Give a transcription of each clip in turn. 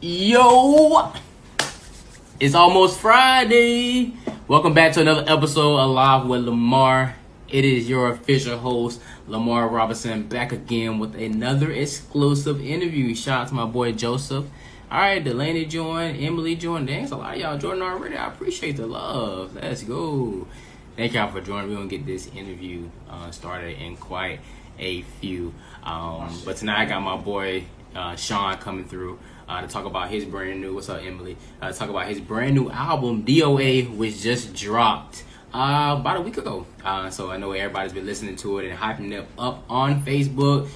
Yo, it's almost Friday. Welcome back to another episode of Live with Lamar. It is your official host, Lamar Robinson, back again with another exclusive interview. Shout out to my boy Joseph. All right, Delaney joined, Emily joined. Thanks a lot of y'all joining already. I appreciate the love. Let's go. Thank y'all for joining. We're going to get this interview started in quite a few. But tonight I got my boy Shawn coming through to talk about his brand new, what's up Emily, talk about his brand new album, DOA, which just dropped about a week ago. So I know everybody's been listening to it and hyping it up on Facebook.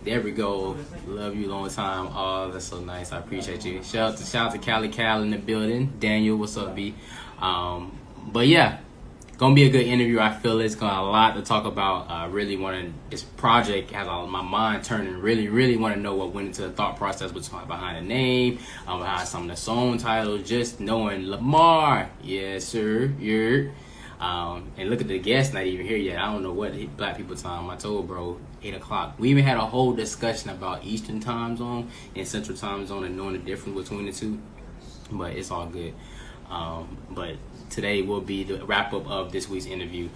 There we go. Love you long time. Oh, that's so nice. I appreciate you. Shout out to Cal in the building. Daniel, what's up, B? But yeah, gonna be a good interview. I feel it's got a lot to talk about. Really wanting this project has my mind turning. Really want to know what went into the thought process behind the name, behind some of the song titles. Just knowing Lamar, yes sir, yeah. And look at the guest not even here yet. I don't know what black people time. I told bro 8:00. We even had a whole discussion about Eastern time zone and Central time zone and knowing the difference between the two. But it's all good. But today will be the wrap up of this week's interview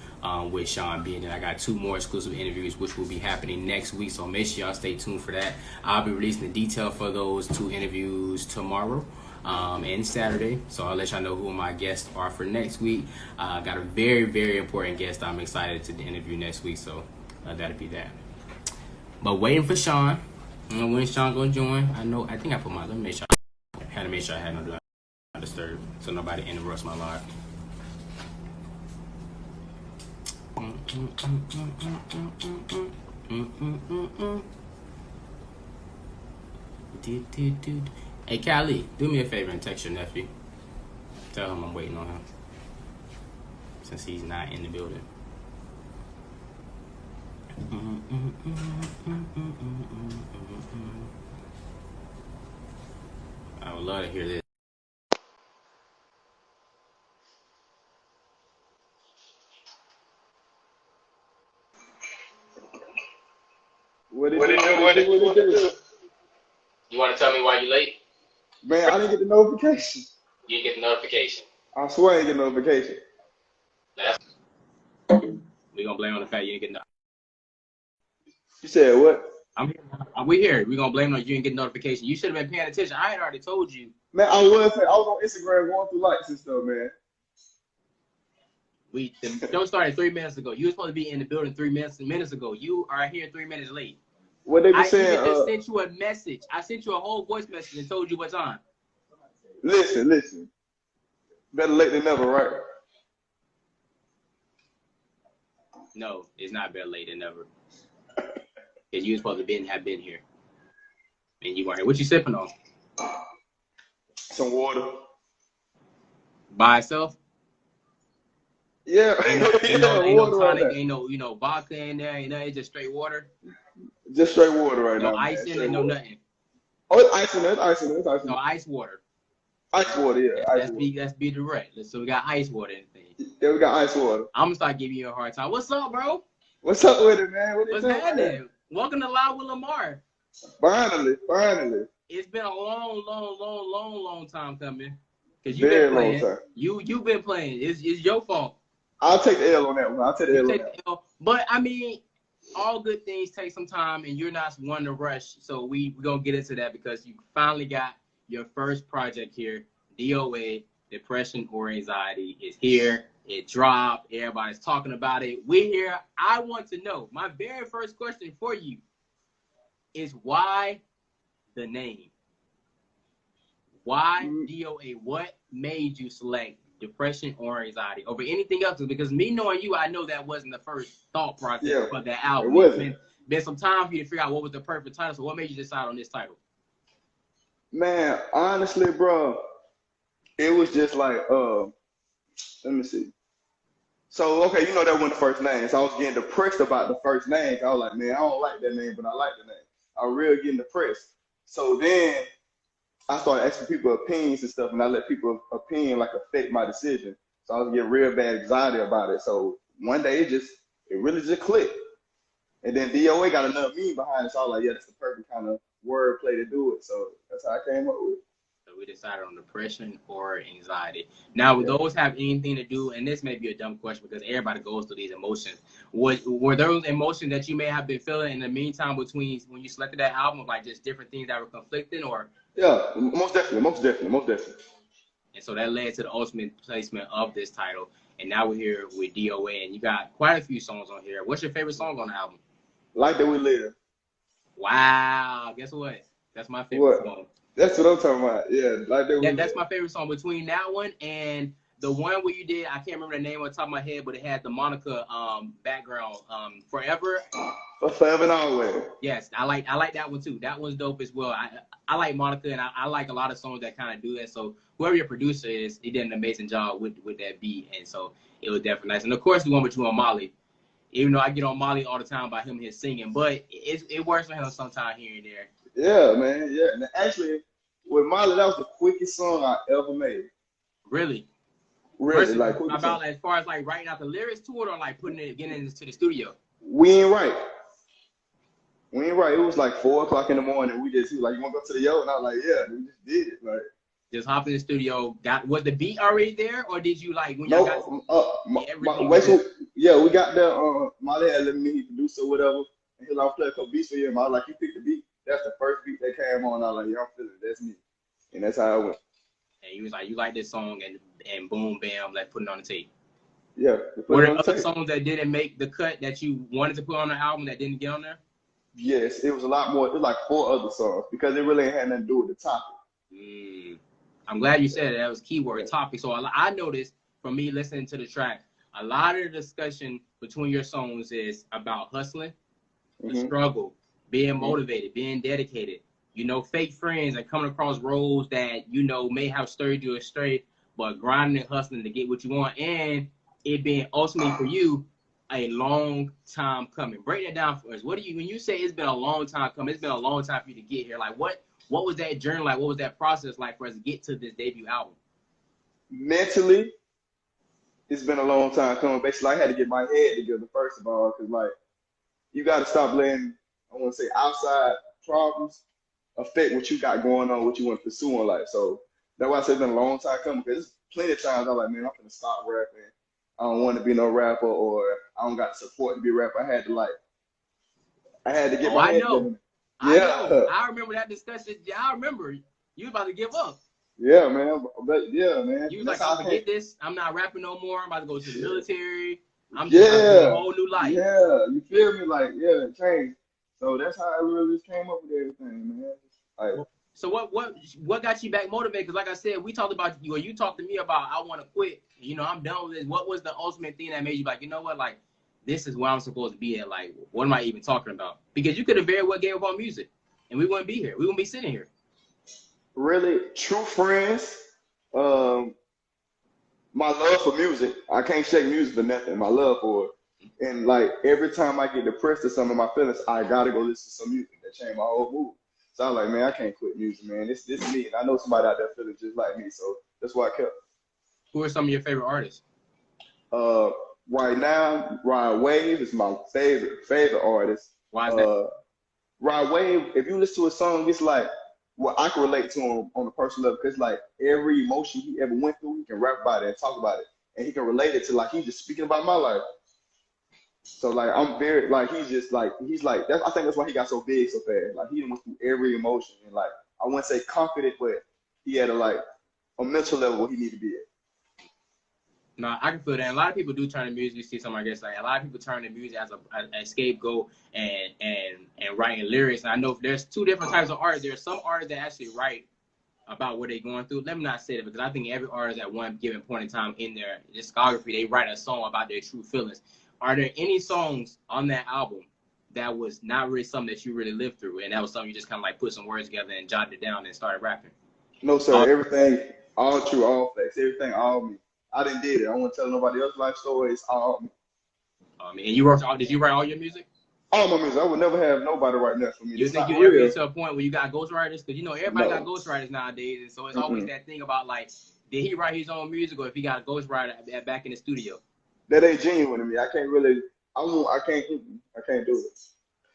with Shawn B. And then I got 2 more exclusive interviews which will be happening next week. So make sure y'all stay tuned for that. I'll be releasing the detail for those 2 interviews tomorrow and Saturday. So I'll let y'all know who my guests are for next week. Got a very important guest I'm excited to interview next week. So that'll be that. But waiting for Shawn. When Shawn gonna join? I think I put my, let me make sure I had to make sure I had no do not disturb so nobody interrupts my live. Hey Callie, do me a favor and text your nephew. Tell him I'm waiting on him since he's not in the building. I would love to hear this. What it do? You want to tell me why you late? Man, I didn't get the notification. You didn't get the notification. I swear I didn't get the notification. We're going to blame on the fact you didn't get notification. You said what? We here. We're going to blame on you didn't get notification. You should have been paying attention. I had already told you. Man, I was on Instagram going through likes and stuff, man. The show started 3 minutes ago. You were supposed to be in the building 3 minutes ago. You are here 3 minutes late. What they be saying? I just sent you a message. I sent you a whole voice message and told you what time. Listen. Better late than never, right? No, it's not better late than never. Because you were supposed to have been here. And you weren't here. What you sipping on? Some water. By itself? Yeah. Ain't no tonic, right ain't no vodka in there, it's just straight water. Just straight water right now. No ice in it, no nothing. Oh, it's ice in it. No ice water. Ice water, yeah. Let's be direct. So we got ice water and things. Yeah, we got ice water. I'm gonna start giving you a hard time. What's up, bro? What's up with it, man? What's happening? Welcome to Live with Lamar. Finally. It's been a long time coming. Cause you've been playing. You've been playing. It's your fault. I'll take the L on that one. I'll take the L. But I mean, all good things take some time, and you're not one to rush. So we're gonna get into that because you finally got your first project here. DOA, Depression or Anxiety, is here. It dropped. Everybody's talking about it. We're here. I want to know. My very first question for you is why the name? Why DOA? What made you select Depression or Anxiety over anything else? Because me knowing you, I know that wasn't the first thought process for that album. It's been some time for you to figure out what was the perfect title. So what made you decide on this title? Man, honestly, bro, it was just like, let me see. So, okay, that wasn't the first name. So I was getting depressed about the first name. I was like, man, I don't like that name, but I like the name. I was real getting depressed. So then I started asking people opinions and stuff, and I let people's opinion affect my decision. So I was getting real bad anxiety about it. So one day it really just clicked. And then DOA got another meaning behind it. So I was like, yeah, that's the perfect kind of wordplay to do it. So that's how I came up with it. we decided on depression or anxiety. Now, would those have anything to do? And this may be a dumb question because everybody goes through these emotions. Were those emotions that you may have been feeling in the meantime between when you selected that album, like just different things that were conflicting, or? Yeah, most definitely, most definitely, most definitely. And so that led to the ultimate placement of this title. And now we're here with DOA, and you got quite a few songs on here. What's your favorite song on the album? Like That We Live. Wow, guess what? That's my favorite song. That's what I'm talking about. Yeah, Like That We Live. That's my favorite song. Between that one and the one where you did, I can't remember the name on the top of my head, but it had the Monica background, Forever. Forever and Always. Yes, I like that one too. That one's dope as well. I like Monica, and I like a lot of songs that kind of do that. So whoever your producer is, he did an amazing job with that beat, and so it was definitely nice. And of course, the one with you on Molly. Even though I get on Molly all the time by him his singing, but it works for him sometime here and there. Yeah, man. Yeah, and actually, with Molly, that was the quickest song I ever made. Really? Really, like about as far as like writing out the lyrics to it, or like getting into the studio. We ain't right. It was like 4:00 in the morning. He was like, "You want to go to the yo?" And I was like, "Yeah." And we just did it. Like, just hop in the studio. Was the beat already there, or did you like when you got yeah, we got there. Molly had let me produce or whatever, and he was like, "I'll play a couple beats for you." And I was like, "You pick the beat." That's the first beat that came on. I was like, "Yeah, I'm feeling it. That's me," and that's how it went. And he was like, "You like this song?" And boom, bam, like put it on the tape. Yeah. Were there other songs that didn't make the cut that you wanted to put on the album that didn't get on there? Yes, it was a lot more. It was like 4 other songs because it really had nothing to do with the topic. I'm glad you said that was keyword topic. So I noticed from me listening to the track, a lot of the discussion between your songs is about hustling, the struggle, being motivated, being dedicated. Fake friends and coming across roads that may have stirred you astray, but grinding and hustling to get what you want, and it being ultimately for you a long time coming. Break that down for us. When you say it's been a long time coming, it's been a long time for you to get here. Like what was that journey like? What was that process like for us to get to this debut album? Mentally, it's been a long time coming. Basically, I had to get my head together first of all, because like you got to stop letting, I want to say, outside problems affect what you got going on, what you want to pursue in life. So that's why I said it's been a long time coming, because there's plenty of times I'm like, man, I'm gonna stop rapping. I don't want to be no rapper, or I don't got support to be a rapper. I had to get my head together. Yeah, I remember that discussion. Yeah, I remember you about to give up. Yeah, man. Yeah, man. You was like, I'm forget this. I'm not rapping no more. I'm about to go to the military. I'm just a whole new life. Yeah, you feel me? Like, yeah, it changed. So that's how I really just came up with everything, man. Like, so what got you back motivated? Because like I said, we talked about you, or you talked to me about I want to quit. I'm done with this. What was the ultimate thing that made you like, you know what, like this is where I'm supposed to be at? Like, what am I even talking about? Because you could have very well gave up on music, and we wouldn't be here. We wouldn't be sitting here. Really, true friends. My love for music. I can't shake music for nothing. My love for it. And like every time I get depressed or some of my feelings, I gotta go listen to some music that changed my whole mood. So I'm like, man, I can't quit music, man. This me, and I know somebody out there feeling just like me. So that's why I kept. Who are some of your favorite artists? Right now, Rod Wave is my favorite artist. Why is that? Rod Wave, if you listen to a song, it's like, well, I can relate to him on a personal level, because like every emotion he ever went through, he can rap about it and talk about it, and he can relate it to like he's just speaking about my life. So like I'm very like he's like that. I think that's why he got so big so fast. Like he went through every emotion, and like I wouldn't say confident, but he had a mental level where he needed to be at. No, I can feel that. And a lot of people do turn to music. You see something, I guess, like a lot of people turn to music as a scapegoat and writing lyrics. And I know there's two different types of art. There's some artists that actually write about what they're going through. Let me not say that, because I think every artist at one given point in time in their discography, they write a song about their true feelings. Are there any songs on that album that was not really something that you really lived through, and that was something you just kind of like put some words together and jotted it down and started rapping? No, sir. Everything, all true, all facts. Everything, all me. I didn't did it. I won't tell nobody else's life story. It's all me. And did you write all your music? All my music. I would never have nobody writing that for me. You think you ever get to a point where you got ghostwriters? Because everybody got ghostwriters nowadays, and so it's always that thing about like, did he write his own music, or if he got a ghostwriter back in the studio? That ain't genuine to me. I can't really. I can't do it.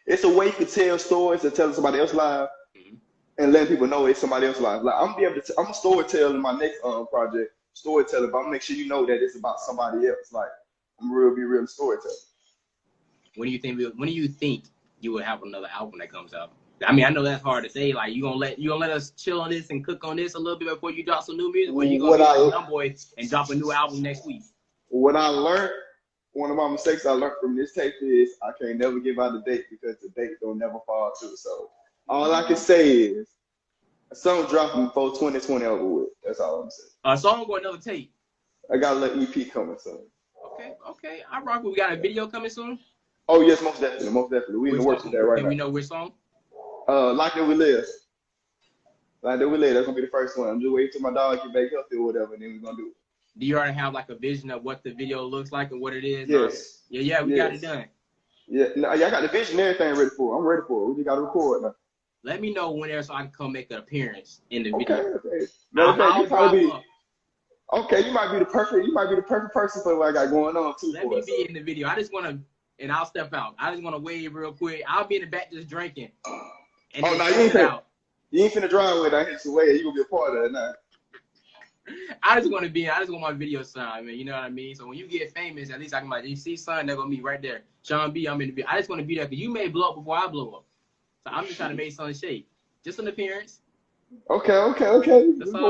It's a way you can tell stories and tell somebody else's life, and letting people know it's somebody else's life. Like I'm gonna be able to, I'm a storyteller in my next project, storyteller, but I'm gonna make sure you know that it's about somebody else. Like I'm be real storyteller. When do you think? When do you think you will have another album that comes out? I mean, I know that's hard to say. Like, you gonna let us chill on this and cook on this a little bit before you drop some new music, or you gonna be like Young Boy and drop a new album next week? What I learned, one of my mistakes I learned from this tape is I can't never give out the date because the date don't never fall through. So all I can say is something dropping before 2020 over with. That's all I'm saying. So I'm gonna go another tape. I got a little EP coming soon. Okay. I rock. We got a video coming soon. Oh yes, most definitely. We in the works with that right now. And we know which song? Like That We Live. Like That We Live. That's gonna be the first one. I'm just waiting till my dog get back healthy or whatever, and then we're gonna do it. Do you already have like a vision of what the video looks like and what it is? Yes. We got it done. Yeah, no, I got the vision and everything ready for it. I'm ready for it. We just gotta record now. Let me know whenever so I can come make an appearance in the video. Okay. Okay, you might be the perfect person for what I got going on too. Let me be in the video. I just wanna, and I'll step out. I just wanna wave real quick. I'll be in the back just drinking. And you ain't finna drive with that. Hit your way. You gonna be a part of it now. I just want my video signed, man. You know what I mean? So when you get famous, at least I can my GC son, they're gonna be right there. Shawn B, I'm in the video. I just want to be there because you may blow up before I blow up. So I'm just trying to make something shake. Just an appearance. Okay. We're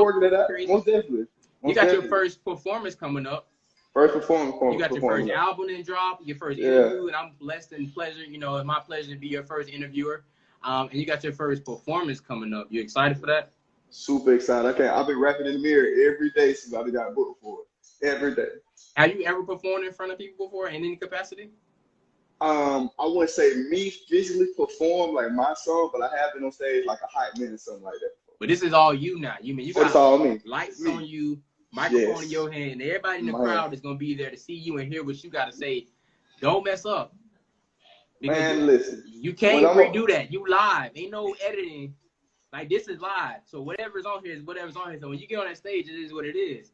working it out. Most definitely. You got your first performance coming up. First performance. You got your first album in drop, your first interview, and I'm blessed and pleasure. You know, it's my pleasure to be your first interviewer. And you got your first performance coming up. You excited for that? Super excited. I've been rapping in the mirror every day since I got booked for it. Every day. Have you ever performed in front of people before in any capacity? I wouldn't say me physically perform like my song, but I have been on stage like a hype man or something like that. But this is all you now. You got it's all me. Lights on you, microphone in your hand, and everybody in the crowd is gonna be there to see you and hear what you gotta say. Don't mess up. Because listen. You can't redo that. You live. Ain't no editing. Like, this is live. So whatever's on here is whatever's on here. So when you get on that stage, it is what it is.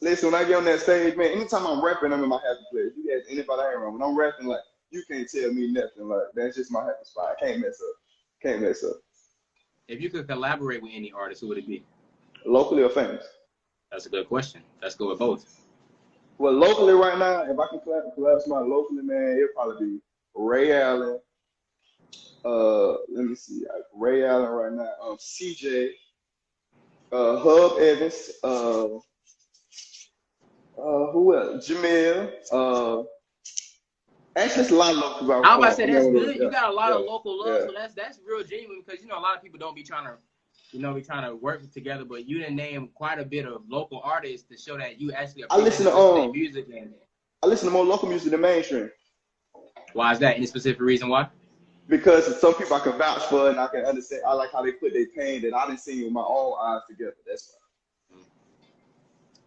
Listen, when I get on that stage, man, anytime I'm rapping, I'm in my happy place. You ask anybody I around. When I'm rapping, like, you can't tell me nothing. Like, that's just my happy spot. I can't mess up. If you could collaborate with any artist, who would it be? Locally or famous? That's a good question. Let's go with both. Well, locally right now, if I can collab with somebody locally, man, it'll probably be Ray Allen. Let me see. Ray Allen right now. CJ. Hub Evans. Who else? Jamil. Actually, it's a lot of local. I was about to say that's good. You got a lot of local love, so that's real genuine because a lot of people don't be trying to work together, but you didn't name quite a bit of local artists to show that you actually appreciate music. I listen to more local music than mainstream. Why is that? Any specific reason why? Because some people I can vouch for and I can understand. I like how they put their pain that I didn't see with my own eyes together. That's why.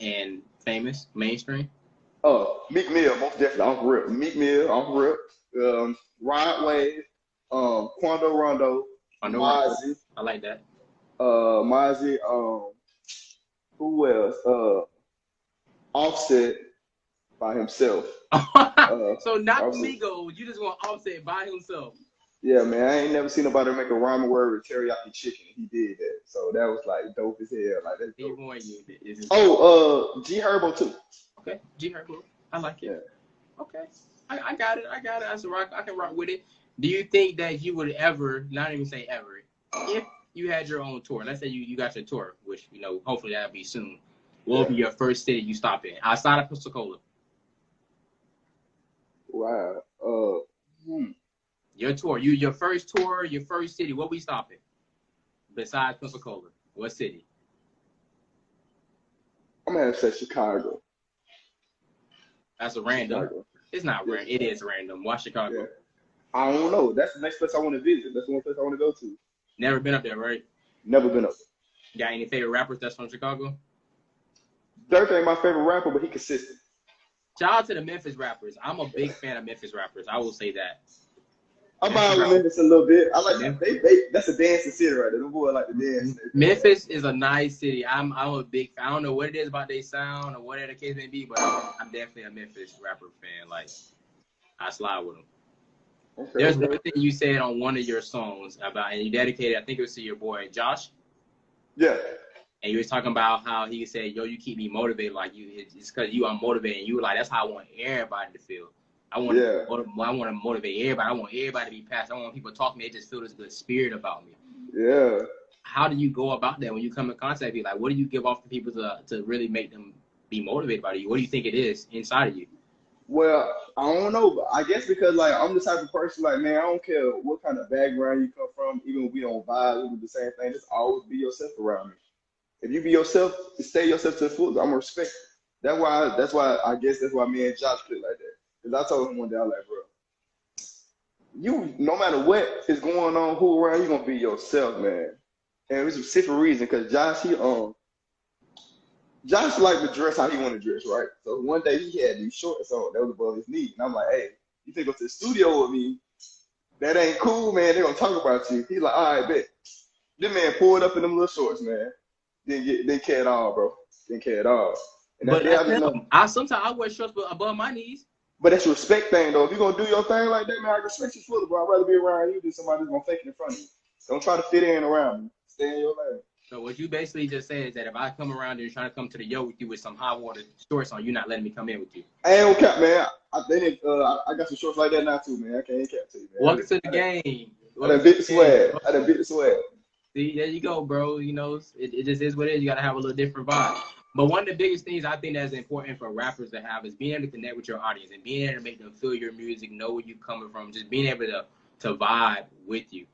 And famous mainstream. Meek Mill, most definitely. I'm for real. Meek Mill, I'm for real. Rod Wave, Quando Rondo, Mozzie. I like that. Mozzie. Who else? Offset by himself. So not Migos, you just want Offset by himself. Yeah, man, I ain't never seen nobody make a rhyming word with teriyaki chicken. He did that, so that was like dope as hell. Like that's dope. G Herbo too. Okay, G Herbo, I like it. Yeah. Okay, I got it. That's a rock. I can rock with it. Do you think that you would ever, not even say ever, if you had your own tour? Let's say you got your tour, which hopefully that'll be soon. What will be your first city you stop in outside of Pensacola? Wow. Your tour, your first tour, your first city. What we stopping? Besides Pensacola, what city? I'm gonna have to say Chicago. That's a random. Chicago. It's not random. It is random. Why Chicago? Yeah. I don't know. That's the next place I want to visit. That's the one place I want to go to. Never been up there, right? Never been up there. Got any favorite rappers that's from Chicago? Dirk ain't my favorite rapper, but he consistent. Shout out to the Memphis rappers. I'm a big fan of Memphis rappers. I will say that. I'm out with Memphis a little bit. I like that. That's a dancing city right there. Them boys like to dance. Memphis is a nice city. I'm a big fan. I don't know what it is about their sound or whatever the case may be, but I'm definitely a Memphis rapper fan. Like, I slide with them. Okay, There's okay. one thing you said on one of your songs about, and you dedicated, I think it was to your boy Josh. Yeah. And you was talking about how he said, "Yo, you keep me motivated. Like it's because you are motivated." And you were like, "That's how I want everybody to feel. I want Yeah. to motivate everybody. I want everybody to be passionate. I don't want people to talk to me. They just feel this good spirit about me." Yeah. How do you go about that when you come in contact with people? Like, what do you give off to people to really make them be motivated by you? What do you think it is inside of you? Well, I don't know, but I guess because like I'm the type of person like, man, I don't care what kind of background you come from, even if we don't vibe, we do the same thing. Just always be yourself around me. If you be yourself, stay yourself to the fullest, I'm gonna respect it. That's why I guess that's why me and Josh click like that. Because I told him one day, I was like, bro, you no matter what is going on, who around, you gonna be yourself, man. And it's a specific reason, because Josh liked to dress how he wanted to dress, right? So one day he had these shorts on that was above his knee. And I'm like, hey, you think go to the studio with me? That ain't cool, man. They're gonna talk about you. He's like, all right, bet. This man pulled up in them little shorts, man. Didn't care at all, bro. Didn't care at all. And that But day I just know. I sometimes I wear shorts above my knees. But that's a respect thing though. If you're gonna do your thing like that, man, I respect you fully, bro. I'd rather be around you than somebody who's gonna fake it in front of you. Don't try to fit in around me. Stay in your lane. So what you basically just said is that if I come around there and trying to come to the yo with you with some hot water shorts on, you're not letting me come in with you. I ain't gonna cap, man. I got some shorts like that now too, man. I can't cap to you, man. Welcome to the game. I done beat the swag. I done beat the swag. See, there you go, bro. You know, it just is what it is. You got to have a little different vibe. But one of the biggest things I think that's important for rappers to have is being able to connect with your audience and being able to make them feel your music, know where you're coming from, just being able to vibe with you.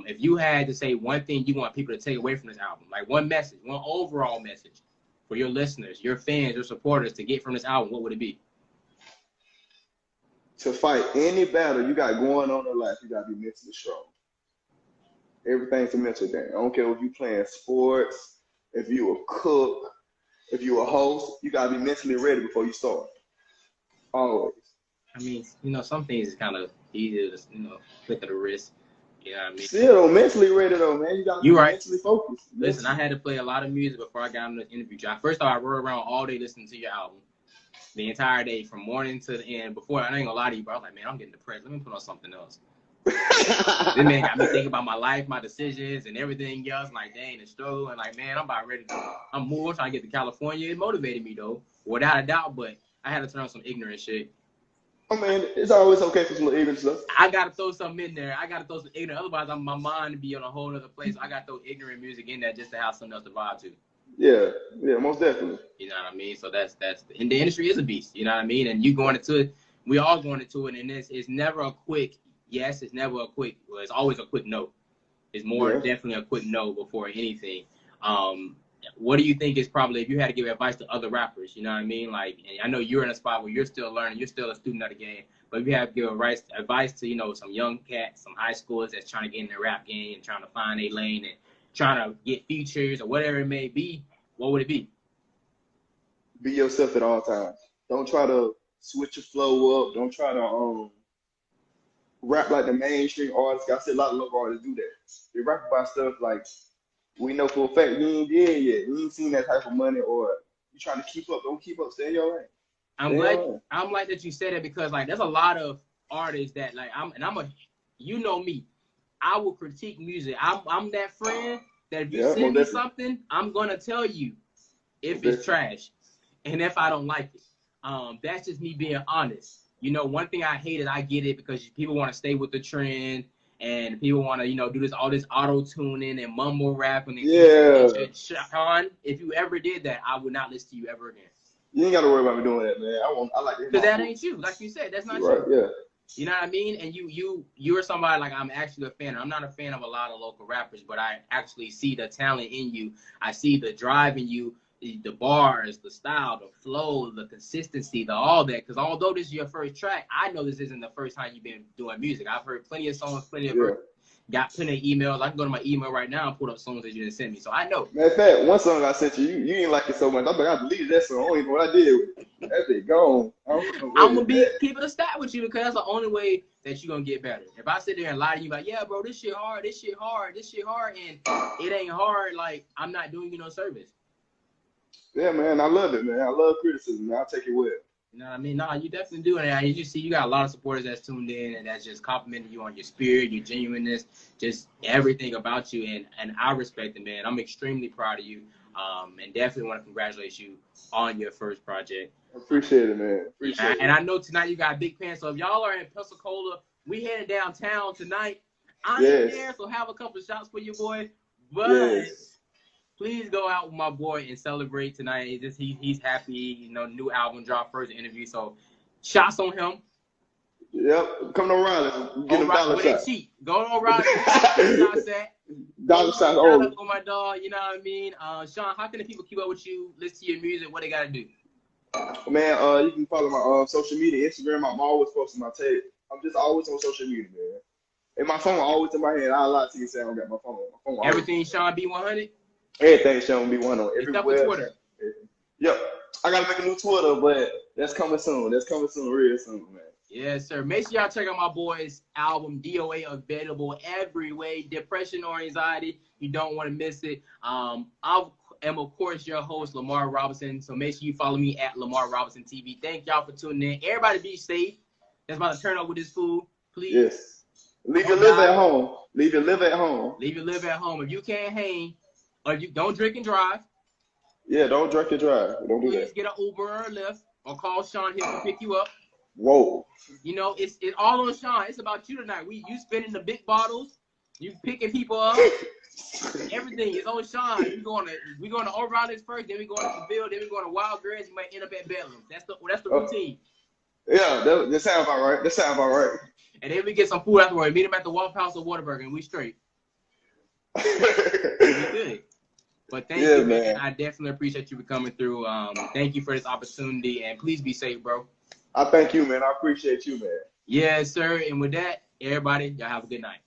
If you had to say one thing you want people to take away from this album, like one message, one overall message for your listeners, your fans, your supporters to get from this album, what would it be? To fight any battle you got going on in life, you gotta be mentally strong. Everything's a mental game. I don't care if you playing sports, if you a cook, if you a host, you gotta be mentally ready before you start. Always. I mean, you know, some things is kind of easy to, click of the wrist. You know what I mean? Still mentally ready though, man. You gotta be mentally focused. Listen, I had to play a lot of music before I got on the interview. First off, I rode around all day listening to your album. The entire day, from morning to the end. Before, I ain't gonna lie to you, bro. I was like, man, I'm getting depressed. Let me put on something else. This man got me thinking about my life, my decisions, and everything else. Like, dang, the struggle. And like, man, I'm about ready to. I'm moving, trying to get to California. It motivated me, though, without a doubt. But I had to turn on some ignorant shit. I mean, it's always okay for some little ignorant stuff. I gotta throw something in there. I gotta throw some ignorant. Otherwise, my mind would be on a whole other place. I gotta throw ignorant music in there just to have something else to vibe to. Yeah, most definitely. You know what I mean? So that's and the industry is a beast. You know what I mean? And you going into it, we all going into it, and it's never a quick yes. It's never a quick. Well, it's always a quick no. It's more definitely a quick no before anything. What do you think is probably, if you had to give advice to other rappers? You know what I mean? Like, and I know you're in a spot where you're still learning, you're still a student of the game. But if you have to give advice to some young cats, some high schoolers that's trying to get in the rap game and trying to find a lane and trying to get features or whatever it may be, what would it be? Be yourself at all times. Don't try to switch your flow up. Don't try to rap like the mainstream artists. I see a lot of local artists do that. They rap about stuff like, we know for a fact you ain't dead yet. You ain't seen that type of money, or you trying to keep up. Don't keep up. Stay in your lane. I'm glad that you said it, because like there's a lot of artists that like you know me, I will critique music. I'm that friend that if you send me something, I'm gonna tell you if it's trash and if I don't like it. That's just me being honest. You know, one thing I hate is I get it because people want to stay with the trend and people want to do all this auto tuning and mumble rapping. And Shawn, if you ever did that, I would not listen to you ever again. You ain't got to worry about me doing that, man. I like it. Because that ain't you. Like you said, that's not you. Yeah. You know what I mean? And you're somebody like I'm actually a fan. I'm not a fan of a lot of local rappers, but I actually see the talent in you. I see the drive in you, the bars, the style, the flow, the consistency, all that. Because although this is your first track, I know this isn't the first time you've been doing music. I've heard plenty of songs, plenty of got plenty of emails. I can go to my email right now and pull up songs that you didn't send me. So I know. Matter of fact, one song I sent you ain't like it so much. I'm like, I believe that song. I don't even know what I did with it. That thing gone. I'm gonna be keeping a stat with you, because that's the only way that you're gonna get better. If I sit there and lie to you like, yeah, bro, this shit hard, and it ain't hard, like I'm not doing you no service. Yeah, man, I love it, man. I love criticism, man. I take it well. You know what I mean? No, you definitely do. And as you see, you got a lot of supporters that's tuned in and that's just complimenting you on your spirit, your genuineness, just everything about you. And I respect it, man. I'm extremely proud of you. And definitely want to congratulate you on your first project. Appreciate it, man. Appreciate it. And I know tonight you got big plans. So if y'all are in Pensacola, we headed downtown tonight. I'm in there, so have a couple of shots for your boy. But please go out with my boy and celebrate tonight. He's happy, you know, new album drop, first interview. So shots on him. Yep. Come to O'Reilly. Get him dollar shots. Go to O'Reilly. Dollar shots. Shout out for my dog, you know what I mean? Shawn, how can the people keep up with you, listen to your music, what they got to do? Man, you can follow my social media, Instagram. I'm always posting my tape. I'm just always on social media, man. And my phone always in my hand. I'll lie to you, say I don't got my phone. Everything Shawn B100? Everything Shawn B100. Except for Twitter. Yep. I got to make a new Twitter, but that's coming soon. That's coming soon, real soon, man. Yes, sir. Make sure y'all check out my boy's album, DOA, available every way. Depression or anxiety, you don't want to miss it. I am, of course, your host, Lamar Robinson. So make sure you follow me at Lamar Robinson TV. Thank y'all for tuning in. Everybody be safe. That's about to turn up with this food. Please. Yes. Leave your liver at home. Leave your liver at home. Leave your liver at home. If you can't hang, or if you don't drink and drive. Yeah, don't drink and drive. Don't do that. Please get an Uber or a Lyft, or call Shawn here to pick you up. Whoa. You know, it's all on Shawn. It's about you tonight. You spinning the big bottles. You picking people up. Everything is on Shawn. We going to O'Reilly's first, then we going to Seville, then we going to Wild Grass. You might end up at Bedlam. That's the routine. Yeah, that sounds about right. That sounds about right. And then we get some food afterward. Meet him at the Waffle House or Whataburger, and we straight. We good. But thank you, man. I definitely appreciate you for coming through. Thank you for this opportunity, and please be safe, bro. I thank you, man. I appreciate you, man. Yes, sir. And with that, everybody, y'all have a good night.